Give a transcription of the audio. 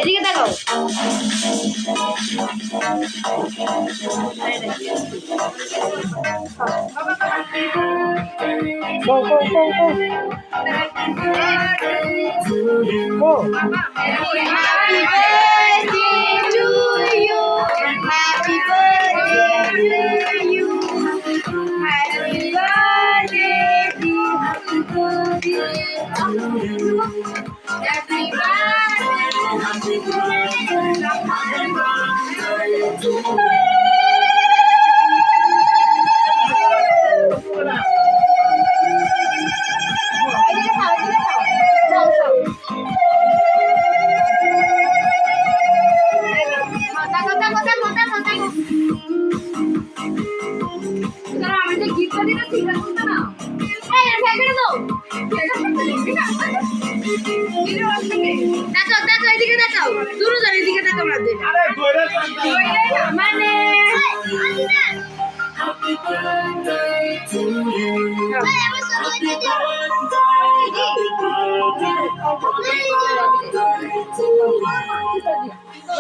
এদিকে তাকাও। Go, go, go, go. Go. Happy birthday to you. Happy birthday to you. Happy birthday to you. Happy birthday to you. Happy birthday to you. Happy birthday to you. Happy birthday to you.